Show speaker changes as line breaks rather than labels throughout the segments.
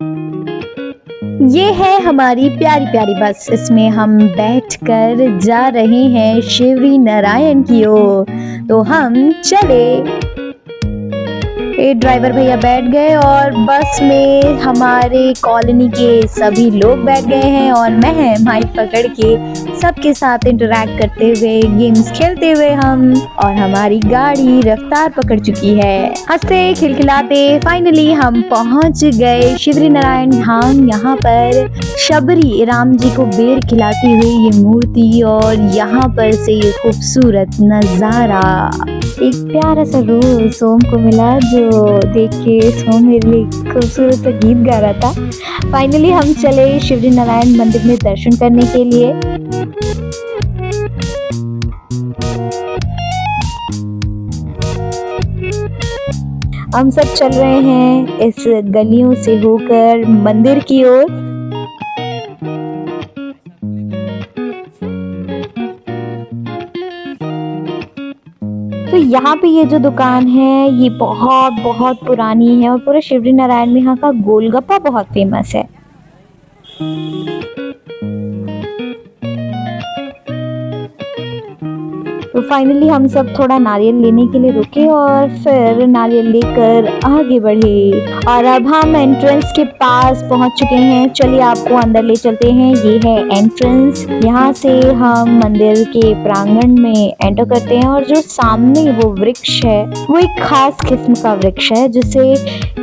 ये है हमारी प्यारी प्यारी बस। इसमें हम बैठकर जा रहे हैं शिवरी नारायण की ओर। तो हम चले। ये ड्राइवर भैया बैठ गए और बस में हमारे कॉलोनी के सभी लोग बैठ गए हैं और मैं माइक पकड़ के सबके साथ इंटरैक्ट करते हुए गेम्स खेलते हुए हम और हमारी गाड़ी रफ्तार पकड़ चुकी है। हंसते खिलखिलाते फाइनली हम पहुंच गए शिवरी नारायण धाम। यहाँ पर शबरी राम जी को बेर खिलाती हुई ये मूर्ति और यहाँ पर से ये खूबसूरत नजारा। एक प्यारा सा रोल सोम को मिला जो देख के सोम मेरे लिए खूबसूरत सा गीत गा रहा था। फाइनली हम चले शिवरी नारायण मंदिर में दर्शन करने के लिए। हम सब चल रहे हैं इस गलियों से होकर मंदिर की ओर। तो यहाँ पे ये जो दुकान है ये बहुत बहुत पुरानी है और पूरे शिवरी नारायण में यहाँ का गोलगप्पा बहुत फेमस है। तो फाइनली हम सब थोड़ा नारियल लेने के लिए रुके और फिर नारियल लेकर आगे बढ़े और अब हम एंट्रेंस के पास पहुंच चुके हैं। चलिए आपको अंदर ले चलते हैं। ये है एंट्रेंस। यहाँ से हम मंदिर के प्रांगण में एंटर करते हैं और जो सामने वो वृक्ष है वो एक खास किस्म का वृक्ष है जिसे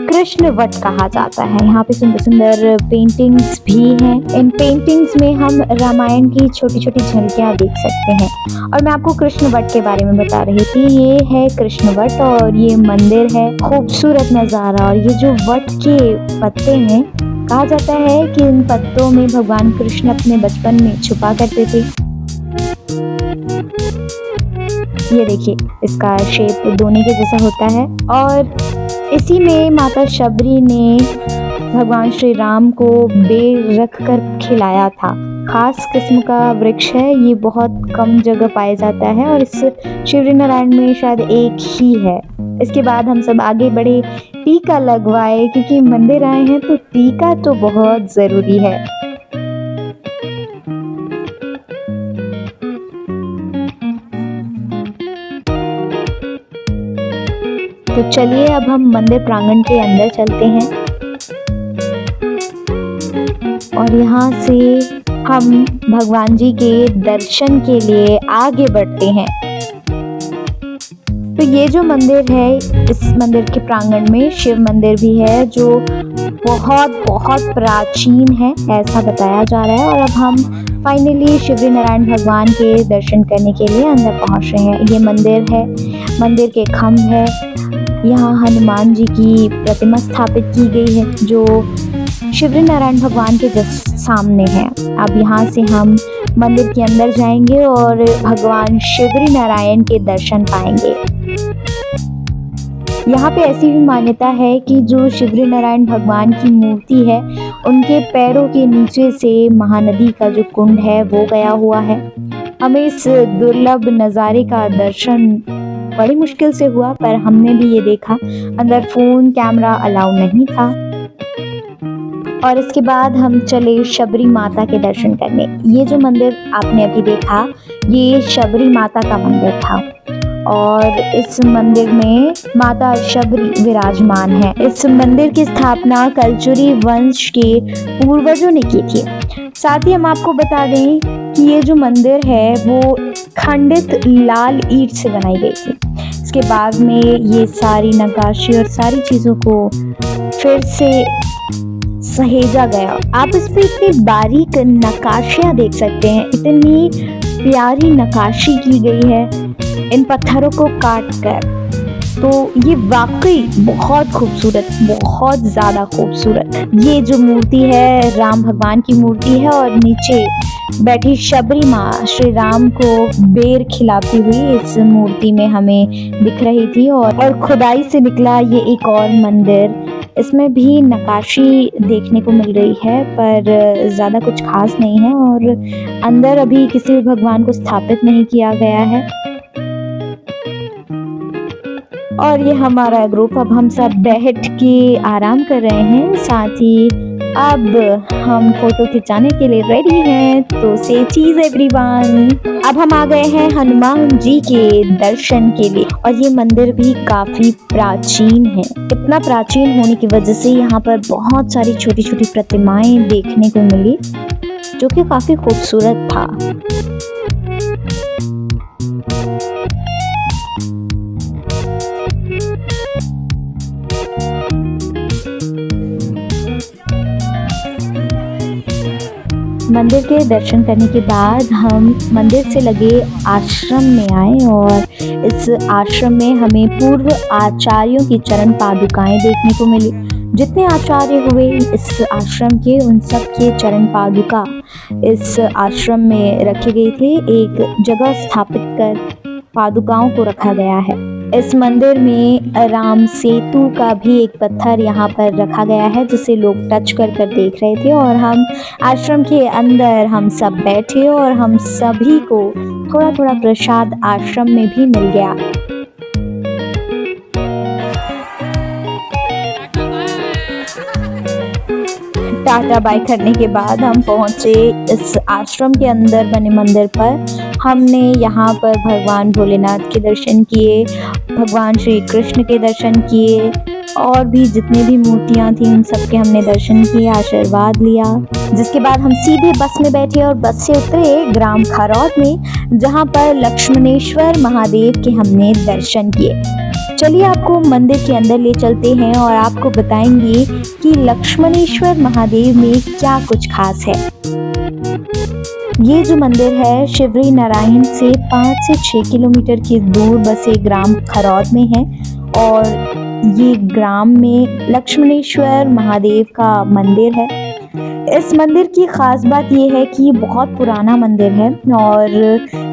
कृष्ण वट कहा जाता है। यहाँ पे सुंदर सुंदर पेंटिंग्स भी हैं। इन पेंटिंग्स में हम रामायण की छोटी छोटी झलकियाँ देख सकते हैं। और मैं आपको कृष्ण वट के बारे में बता रही थी। ये है कृष्ण वट और ये मंदिर है। खूबसूरत नजारा। और ये जो वट के पत्ते हैं कहा जाता है कि इन पत्तों में भगवान कृष्ण अपने बचपन में छुपा करते थे। ये देखिए इसका शेप दोने के जैसा होता है और इसी में माता शबरी ने भगवान श्री राम को बेर रख कर खिलाया था। खास किस्म का वृक्ष है। ये बहुत कम जगह पाया जाता है और इस शिवरी नारायण में शायद एक ही है। इसके बाद हम सब आगे बढ़े, टीका लगवाए क्योंकि मंदिर आए हैं तो टीका तो बहुत जरूरी है। तो चलिए अब हम मंदिर प्रांगण के अंदर चलते हैं और यहाँ से हम भगवान जी के दर्शन के लिए आगे बढ़ते हैं। तो ये जो मंदिर है इस मंदिर के प्रांगण में शिव मंदिर भी है जो बहुत बहुत प्राचीन है ऐसा बताया जा रहा है। और अब हम फाइनली शिवरी नारायण भगवान के दर्शन करने के लिए अंदर पहुंच रहे हैं। ये मंदिर है। मंदिर के खम्भ है। यहाँ हनुमान जी की प्रतिमा स्थापित की गई है जो शिवरी नारायण भगवान के जस्ट सामने है। अब यहाँ से हम मंदिर के अंदर जाएंगे और भगवान शिवरी नारायण के दर्शन पाएंगे। यहाँ पे ऐसी भी मान्यता है कि जो शिवरी नारायण भगवान की मूर्ति है उनके पैरों के नीचे से महानदी का जो कुंड है वो गया हुआ है। हमें इस दुर्लभ नज़ारे का दर्शन बड़ी मुश्किल से हुआ पर हमने भी ये देखा। अंदर फोन कैमरा अलाउ नहीं था। और इसके बाद हम चले शबरी माता के दर्शन करने। ये जो मंदिर आपने अभी देखा ये शबरी माता का मंदिर था और इस मंदिर में माता शबरी विराजमान है। इस मंदिर की स्थापना कलचुरी वंश के पूर्वजों ने की थी। साथ ही हम आपको बता दें कि ये जो मंदिर है वो खंडित लाल ईंट से बनाई गई थी। इसके बाद में ये सारी नक्काशी और सारी चीज़ों को फिर से सहेजा गया। आप इस पे इतनी बारीक नक्काशियाँ देख सकते हैं। इतनी प्यारी नक्काशी की गई है इन पत्थरों को काट कर। तो ये वाकई बहुत खूबसूरत, बहुत ज़्यादा खूबसूरत ये जो मूर्ति है राम भगवान की मूर्ति है और नीचे बैठी शबरी माँ श्री राम को बेर खिलाती हुई इस मूर्ति में हमें दिख रही थी। और खुदाई से निकला ये एक और मंदिर। इसमें भी नक्काशी देखने को मिल रही है पर ज़्यादा कुछ खास नहीं है और अंदर अभी किसी भी भगवान को स्थापित नहीं किया गया है। और ये हमारा ग्रुप। अब हम सब बैठ के आराम कर रहे हैं। साथ ही अब हम फोटो खिंचाने के लिए रेडी हैं, तो से चीज एवरीवन। अब हम आ गए हैं हनुमान जी के दर्शन के लिए और ये मंदिर भी काफी प्राचीन है। इतना प्राचीन होने की वजह से यहाँ पर बहुत सारी छोटी छोटी प्रतिमाएं देखने को मिली, जो कि काफी खूबसूरत था। मंदिर के दर्शन करने के बाद हम मंदिर से लगे आश्रम में आए और इस आश्रम में हमें पूर्व आचार्यों की चरण पादुकाएं देखने को मिली। जितने आचार्य हुए इस आश्रम के, उन सब के चरण पादुका इस आश्रम में रखे गए थे। एक जगह स्थापित कर पादुकाओं को रखा गया है। इस मंदिर में राम सेतु का भी एक पत्थर यहाँ पर रखा गया है, जिसे लोग टच कर देख रहे थे। और हम आश्रम के अंदर हम सब बैठे और हम सभी को थोड़ा थोड़ा प्रसाद आश्रम में भी मिल गया। टाटा बाय करने के बाद हम पहुंचे इस आश्रम के अंदर बने मंदिर पर। हमने यहाँ पर भगवान भोलेनाथ के दर्शन किए, भगवान श्री कृष्ण के दर्शन किए और भी जितने भी मूर्तियां थी उन सबके हमने दर्शन किए, आशीर्वाद लिया। जिसके बाद हम सीधे बस में बैठे और बस से उतरे ग्राम खरौद में, जहाँ पर लक्ष्मणेश्वर महादेव के हमने दर्शन किए। चलिए आपको मंदिर के अंदर ले चलते हैं और आपको बताएंगे कि लक्ष्मणेश्वर महादेव में क्या कुछ खास है। ये जो मंदिर है शिवरी नारायण से 5 से 6 किलोमीटर की दूर बसे ग्राम खरौद में है और ये ग्राम में लक्ष्मणेश्वर महादेव का मंदिर है। इस मंदिर की खास बात यह है कि बहुत पुराना मंदिर है और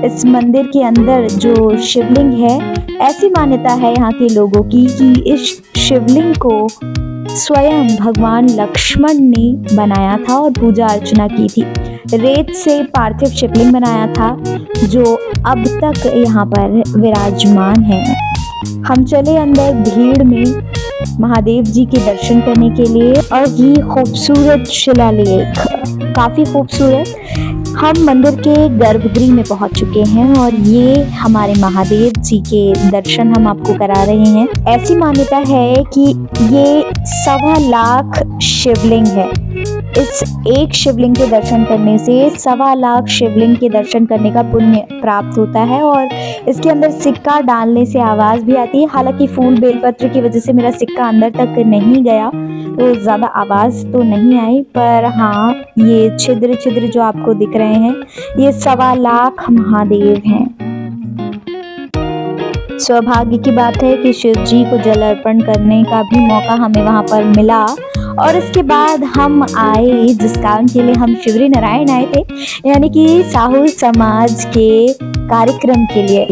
इस मंदिर के अंदर जो शिवलिंग है, ऐसी मान्यता है यहाँ के लोगों की कि इस शिवलिंग को स्वयं भगवान लक्ष्मण ने बनाया था और पूजा अर्चना की थी। रेत से पार्थिव शिवलिंग बनाया था जो अब तक यहाँ पर विराजमान है। हम चले अंदर भीड़ में महादेव जी के दर्शन करने के लिए और ये खूबसूरत शिलालेख काफी खूबसूरत। हम मंदिर के गर्भगृह में पहुंच चुके हैं और ये हमारे महादेव जी के दर्शन हम आपको करा रहे हैं। ऐसी मान्यता है कि ये 1.25 लाख शिवलिंग है। इस एक शिवलिंग के दर्शन करने से 1.25 लाख शिवलिंग के दर्शन करने का पुण्य प्राप्त होता है और इसके अंदर सिक्का डालने से आवाज भी आती है। हालांकि फूल बेलपत्र की वजह से मेरा सिक्का अंदर तक नहीं गया तो ज्यादा आवाज तो नहीं आई, पर हाँ ये छिद्र छिद्र जो आपको दिख रहे हैं ये 1.25 लाख महादेव हैं। सौभाग्य की बात है कि शिव जी को जल अर्पण करने का भी मौका हमें वहां पर मिला और इसके बाद हम आए जिस काम के लिए हम शिवरी नारायण आए थे, यानी कि साहू समाज के कार्यक्रम के लिए।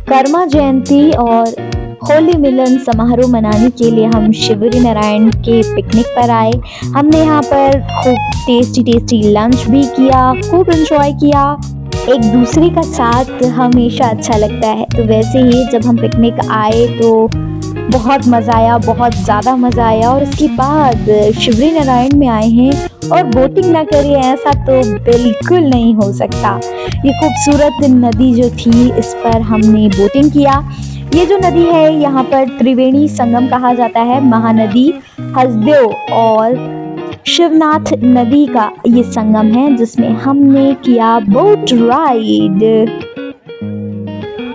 कर्मा जयंती और होली मिलन समारोह मनाने के लिए हम शिवरी नारायण के पिकनिक पर आए। हमने यहाँ पर खूब टेस्टी लंच भी किया, खूब एंजॉय किया। एक दूसरे का साथ हमेशा अच्छा लगता है, तो वैसे ही जब हम पिकनिक आए तो बहुत मज़ा आया, बहुत ज़्यादा मज़ा आया। और उसके बाद शिवरी नारायण में आए हैं और बोटिंग ना करें ऐसा तो बिल्कुल नहीं हो सकता। ये खूबसूरत नदी जो थी इस पर हमने बोटिंग किया। ये जो नदी है यहाँ पर त्रिवेणी संगम कहा जाता है। महानदी, हसदेव और शिवनाथ नदी का ये संगम है जिसमें हमने किया बोट राइड।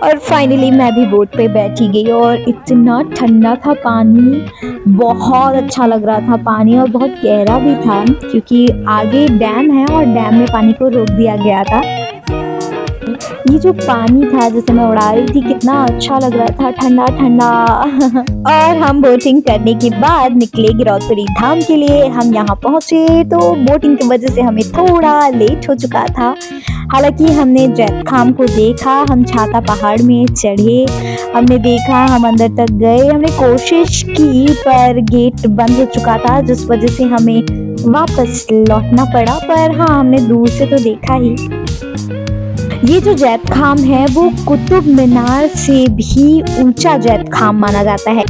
और फाइनली मैं भी बोट पे बैठी गई और इतना ठंडा था पानी, बहुत अच्छा लग रहा था पानी और बहुत गहरा भी था क्योंकि आगे डैम है और डैम में पानी को रोक दिया गया था। ये जो पानी था जिसे मैं उड़ा रही थी कितना अच्छा लग रहा था, ठंडा ठंडा। और हम बोटिंग करने के बाद निकले गिरौदपुरी धाम के लिए। हम यहाँ पहुँचे तो बोटिंग की वजह से हमें थोड़ा लेट हो चुका था। हालांकि हमने जैतखाम को देखा, हम छाता पहाड़ में चढ़े, हमने देखा, हम अंदर तक गए, हमने कोशिश की पर गेट बंद हो चुका था जिस वजह से हमें वापस लौटना पड़ा। पर हाँ हमने दूर से तो देखा ही। ये जो जैतखाम है वो कुतुब मीनार से भी ऊंचा जैतखाम माना जाता है।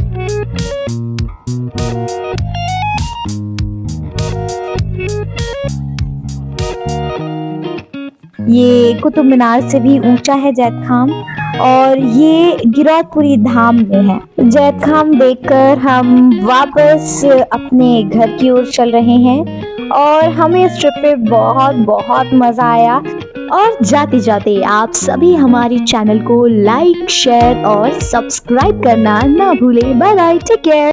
ये कुतुब मीनार से भी ऊंचा है जैत खाम, और ये गिरौदपुरी धाम में है। जैत खाम देखकर हम वापस अपने घर की ओर चल रहे हैं और हमें इस ट्रिप पे बहुत बहुत मजा आया। और जाते जाते आप सभी हमारे चैनल को लाइक, शेयर और सब्सक्राइब करना ना भूलें। Bye bye, take care.